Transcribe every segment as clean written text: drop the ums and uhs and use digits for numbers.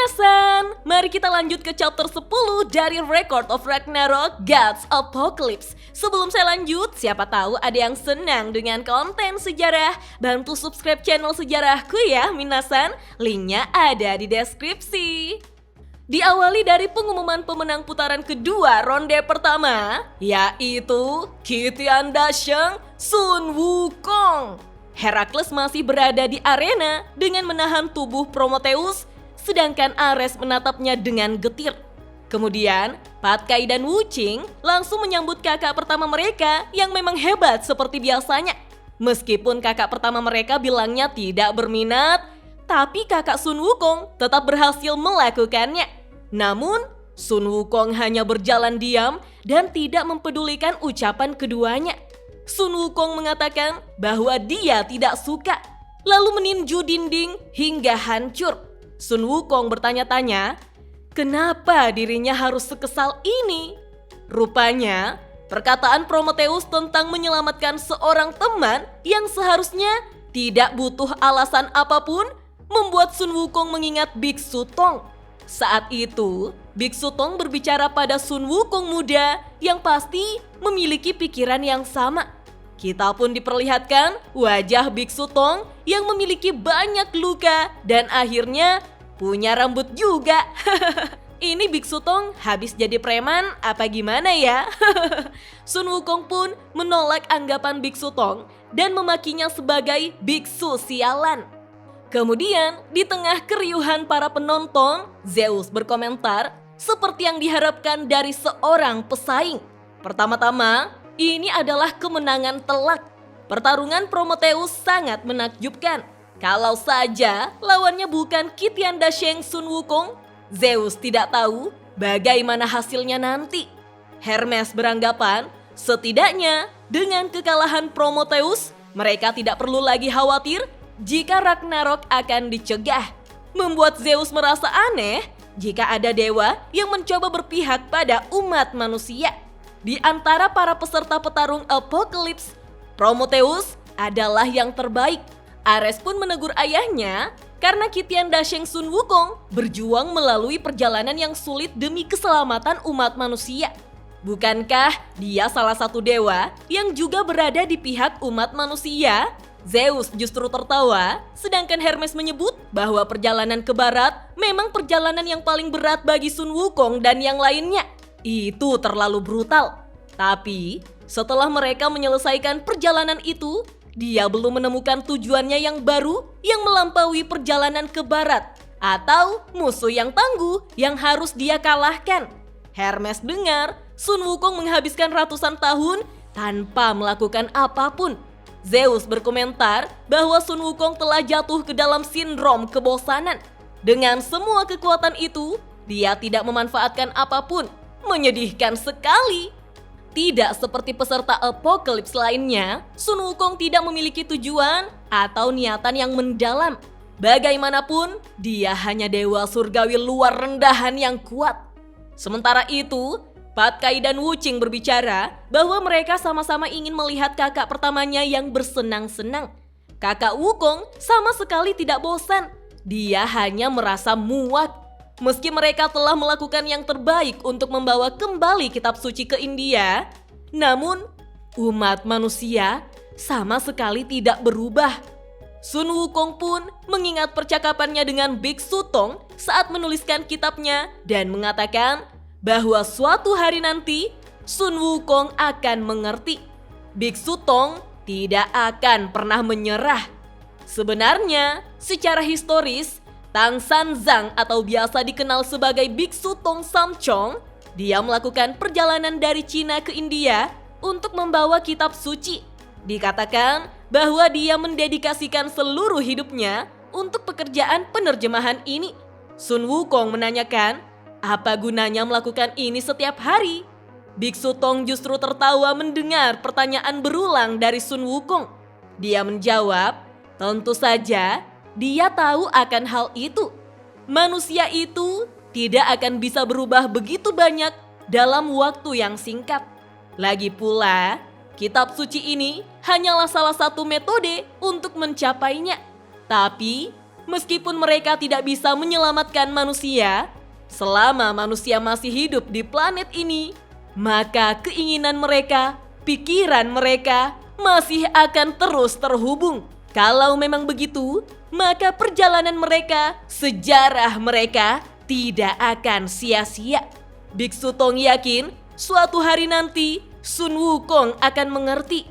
Minasan, mari kita lanjut ke chapter 10 dari Record of Ragnarok Gods Apocalypse. Sebelum saya lanjut, siapa tahu ada yang senang dengan konten sejarah. Bantu subscribe channel sejarahku ya Minasan, linknya ada di deskripsi. Diawali dari pengumuman pemenang putaran kedua ronde pertama, yaitu Kitian Dasheng Sun Wukong. Herakles masih berada di arena dengan menahan tubuh Prometheus, sedangkan Ares menatapnya dengan getir. Kemudian, Patkai dan Wuching langsung menyambut kakak pertama mereka yang memang hebat seperti biasanya. Meskipun kakak pertama mereka bilangnya tidak berminat, tapi kakak Sun Wukong tetap berhasil melakukannya. Namun, Sun Wukong hanya berjalan diam dan tidak mempedulikan ucapan keduanya. Sun Wukong mengatakan bahwa dia tidak suka, lalu meninju dinding hingga hancur. Sun Wukong bertanya-tanya, kenapa dirinya harus sekesal ini? Rupanya, perkataan Prometheus tentang menyelamatkan seorang teman yang seharusnya tidak butuh alasan apapun membuat Sun Wukong mengingat Biksu Tong. Saat itu, Biksu Tong berbicara pada Sun Wukong muda yang pasti memiliki pikiran yang sama. Kita pun diperlihatkan wajah Biksu Tong yang memiliki banyak luka dan akhirnya punya rambut juga. Ini Biksu Tong habis jadi preman apa gimana ya? Sun Wukong pun menolak anggapan Biksu Tong dan memakinya sebagai biksu sialan. Kemudian di tengah keriuhan para penonton, Zeus berkomentar seperti yang diharapkan dari seorang pesaing. Pertama-tama, ini adalah kemenangan telak. Pertarungan Prometheus sangat menakjubkan. Kalau saja lawannya bukan Kitian Dasheng Sun Wukong, Zeus tidak tahu bagaimana hasilnya nanti. Hermes beranggapan setidaknya dengan kekalahan Prometheus, mereka tidak perlu lagi khawatir jika Ragnarok akan dicegah. Membuat Zeus merasa aneh jika ada dewa yang mencoba berpihak pada umat manusia. Di antara para peserta petarung Apocalypse, Prometheus adalah yang terbaik. Ares pun menegur ayahnya karena Kitian Dasheng Sun Wukong berjuang melalui perjalanan yang sulit demi keselamatan umat manusia. Bukankah dia salah satu dewa yang juga berada di pihak umat manusia? Zeus justru tertawa, sedangkan Hermes menyebut bahwa perjalanan ke barat memang perjalanan yang paling berat bagi Sun Wukong dan yang lainnya. Itu terlalu brutal. Tapi setelah mereka menyelesaikan perjalanan itu, dia belum menemukan tujuannya yang baru yang melampaui perjalanan ke barat atau musuh yang tangguh yang harus dia kalahkan. Hermes dengar Sun Wukong menghabiskan ratusan tahun tanpa melakukan apapun. Zeus berkomentar bahwa Sun Wukong telah jatuh ke dalam sindrom kebosanan. Dengan semua kekuatan itu, dia tidak memanfaatkan apapun. Menyedihkan sekali. Tidak seperti peserta Apocalypse lainnya, Sun Wukong tidak memiliki tujuan atau niatan yang mendalam. Bagaimanapun, dia hanya dewa surgawi luar rendahan yang kuat. Sementara itu, Patkai dan Wuching berbicara bahwa mereka sama-sama ingin melihat kakak pertamanya yang bersenang-senang. Kakak Wukong sama sekali tidak bosan. Dia hanya merasa muak. Meski mereka telah melakukan yang terbaik untuk membawa kembali kitab suci ke India, namun umat manusia sama sekali tidak berubah. Sun Wukong pun mengingat percakapannya dengan Biksu Tong saat menuliskan kitabnya dan mengatakan bahwa suatu hari nanti Sun Wukong akan mengerti. Biksu Tong tidak akan pernah menyerah. Sebenarnya, secara historis, Tang Sanzang atau biasa dikenal sebagai Biksu Tong Samchong, dia melakukan perjalanan dari Cina ke India untuk membawa kitab suci. Dikatakan bahwa dia mendedikasikan seluruh hidupnya untuk pekerjaan penerjemahan ini. Sun Wukong menanyakan, apa gunanya melakukan ini setiap hari? Biksu Tong justru tertawa mendengar pertanyaan berulang dari Sun Wukong. Dia menjawab, tentu saja dia tahu akan hal itu. Manusia itu tidak akan bisa berubah begitu banyak dalam waktu yang singkat. Lagi pula, kitab suci ini hanyalah salah satu metode untuk mencapainya. Tapi Meskipun mereka tidak bisa menyelamatkan manusia, selama manusia masih hidup di planet ini, maka keinginan mereka, pikiran mereka masih akan terus terhubung. Kalau memang begitu, maka perjalanan mereka, sejarah mereka tidak akan sia-sia. Biksu Tong yakin suatu hari nanti Sun Wukong akan mengerti.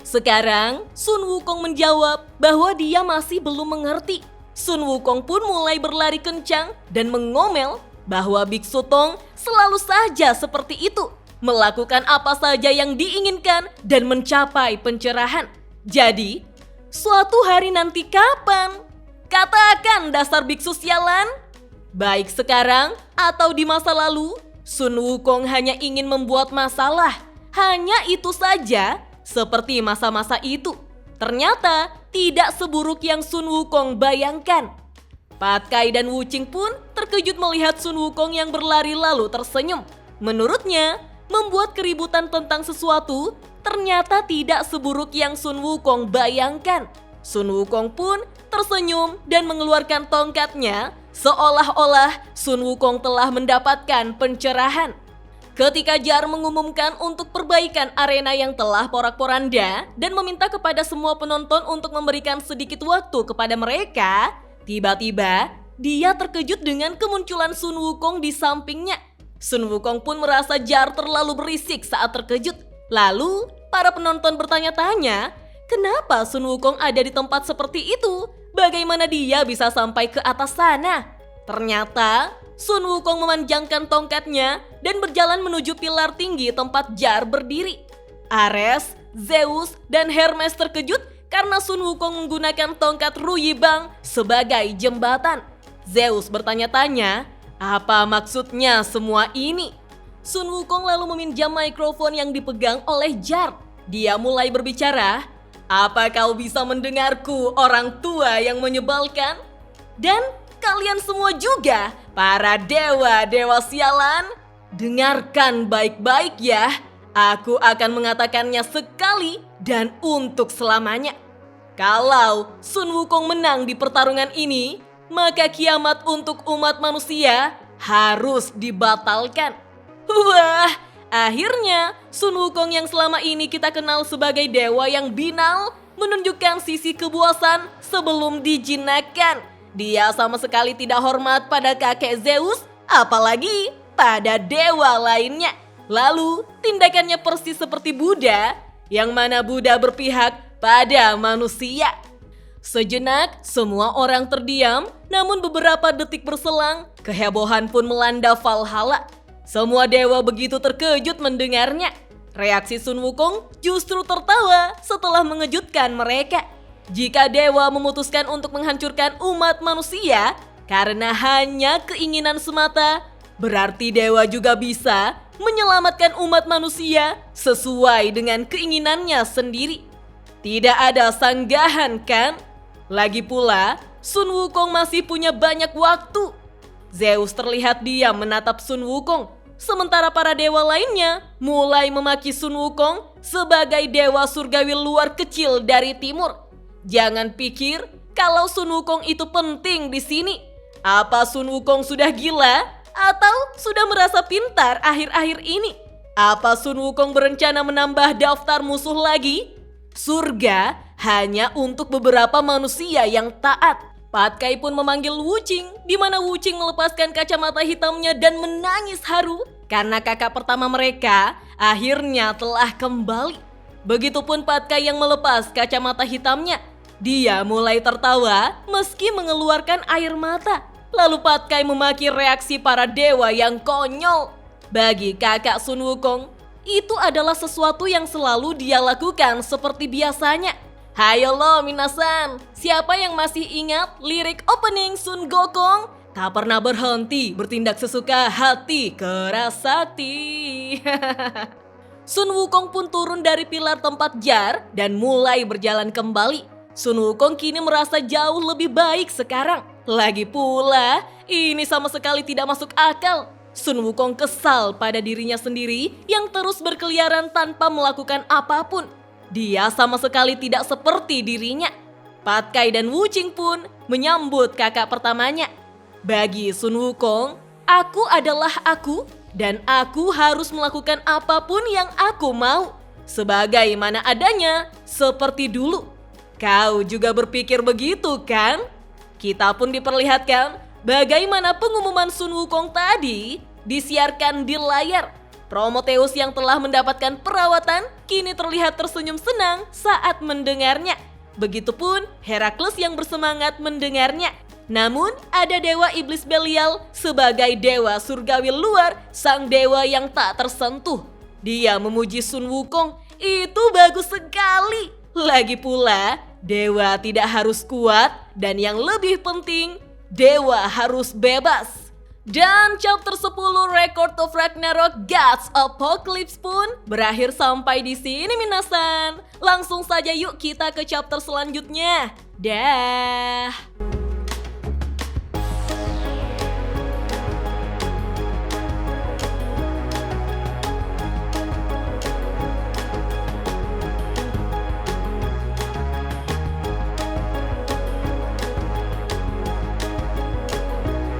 Sekarang Sun Wukong menjawab bahwa dia masih belum mengerti. Sun Wukong pun mulai berlari kencang dan mengomel bahwa Biksu Tong selalu saja seperti itu, melakukan apa saja yang diinginkan dan mencapai pencerahan. Jadi, suatu hari nanti kapan? Katakan dasar biksu sialan. Baik sekarang atau di masa lalu, Sun Wukong hanya ingin membuat masalah. Hanya itu saja, seperti masa-masa itu. Ternyata tidak seburuk yang Sun Wukong bayangkan. Patkai dan Wuqing pun terkejut melihat Sun Wukong yang berlari lalu tersenyum. Menurutnya, membuat keributan tentang sesuatu ternyata tidak seburuk yang Sun Wukong bayangkan. Sun Wukong pun tersenyum dan mengeluarkan tongkatnya seolah-olah Sun Wukong telah mendapatkan pencerahan. Ketika Jar mengumumkan untuk perbaikan arena yang telah porak-poranda dan meminta kepada semua penonton untuk memberikan sedikit waktu kepada mereka, tiba-tiba dia terkejut dengan kemunculan Sun Wukong di sampingnya. Sun Wukong pun merasa Jar terlalu berisik saat terkejut. Lalu, para penonton bertanya-tanya, kenapa Sun Wukong ada di tempat seperti itu? Bagaimana dia bisa sampai ke atas sana? Ternyata, Sun Wukong memanjangkan tongkatnya dan berjalan menuju pilar tinggi tempat Jar berdiri. Ares, Zeus, dan Hermes terkejut karena Sun Wukong menggunakan tongkat Ruyibang sebagai jembatan. Zeus bertanya-tanya, apa maksudnya semua ini? Sun Wukong lalu meminjam mikrofon yang dipegang oleh Jar. Dia mulai berbicara, apa kau bisa mendengarku, orang tua yang menyebalkan? Dan kalian semua juga, para dewa-dewa sialan, dengarkan baik-baik ya. Aku akan mengatakannya sekali dan untuk selamanya. Kalau Sun Wukong menang di pertarungan ini, maka kiamat untuk umat manusia harus dibatalkan. Wah, akhirnya Sun Wukong yang selama ini kita kenal sebagai dewa yang binal menunjukkan sisi kebuasan sebelum dijinakkan. Dia sama sekali tidak hormat pada kakek Zeus, apalagi pada dewa lainnya. Lalu tindakannya persis seperti Buddha, yang mana Buddha berpihak pada manusia. Sejenak semua orang terdiam, namun beberapa detik berselang, kehebohan pun melanda Valhalla. Semua dewa begitu terkejut mendengarnya. Reaksi Sun Wukong justru tertawa setelah mengejutkan mereka. Jika dewa memutuskan untuk menghancurkan umat manusia karena hanya keinginan semata, berarti dewa juga bisa menyelamatkan umat manusia sesuai dengan keinginannya sendiri. Tidak ada sanggahan kan? Lagi pula, Sun Wukong masih punya banyak waktu. Zeus terlihat diam menatap Sun Wukong, sementara para dewa lainnya mulai memaki Sun Wukong sebagai dewa surgawi luar kecil dari timur. Jangan pikir kalau Sun Wukong itu penting di sini. Apa Sun Wukong sudah gila atau sudah merasa pintar akhir-akhir ini? Apa Sun Wukong berencana menambah daftar musuh lagi? Surga hanya untuk beberapa manusia yang taat. Patkai pun memanggil Wuqing, di mana Wuqing melepaskan kacamata hitamnya dan menangis haru karena kakak pertama mereka akhirnya telah kembali. Begitupun Patkai yang melepas kacamata hitamnya. Dia mulai tertawa meski mengeluarkan air mata. Lalu Patkai memaki reaksi para dewa yang konyol. Bagi kakak Sun Wukong, itu adalah sesuatu yang selalu dia lakukan seperti biasanya. Hayo lo minasan, siapa yang masih ingat lirik opening Sun Gokong? Tak pernah berhenti bertindak sesuka hati, keras sakti. Sun Wukong pun turun dari pilar tempat Jar dan mulai berjalan kembali. Sun Wukong kini merasa jauh lebih baik sekarang. Lagi pula, ini sama sekali tidak masuk akal. Sun Wukong kesal pada dirinya sendiri yang terus berkeliaran tanpa melakukan apapun. Dia sama sekali tidak seperti dirinya. Patkai dan Wuqing pun menyambut kakak pertamanya. Bagi Sun Wukong, aku adalah aku dan aku harus melakukan apapun yang aku mau. Sebagaimana adanya, seperti dulu. Kau juga berpikir begitu kan? Kita pun diperlihatkan bagaimana pengumuman Sun Wukong tadi disiarkan di layar. Prometheus yang telah mendapatkan perawatan kini terlihat tersenyum senang saat mendengarnya. Begitupun Herakles yang bersemangat mendengarnya. Namun ada Dewa Iblis Belial sebagai dewa surgawi luar, sang dewa yang tak tersentuh. Dia memuji Sun Wukong, itu bagus sekali. Lagi pula, dewa tidak harus kuat dan yang lebih penting, dewa harus bebas. Dan chapter 10 Record of Ragnarok Gods Apocalypse pun berakhir sampai di sini minasan. Langsung saja yuk kita ke chapter selanjutnya. Dah.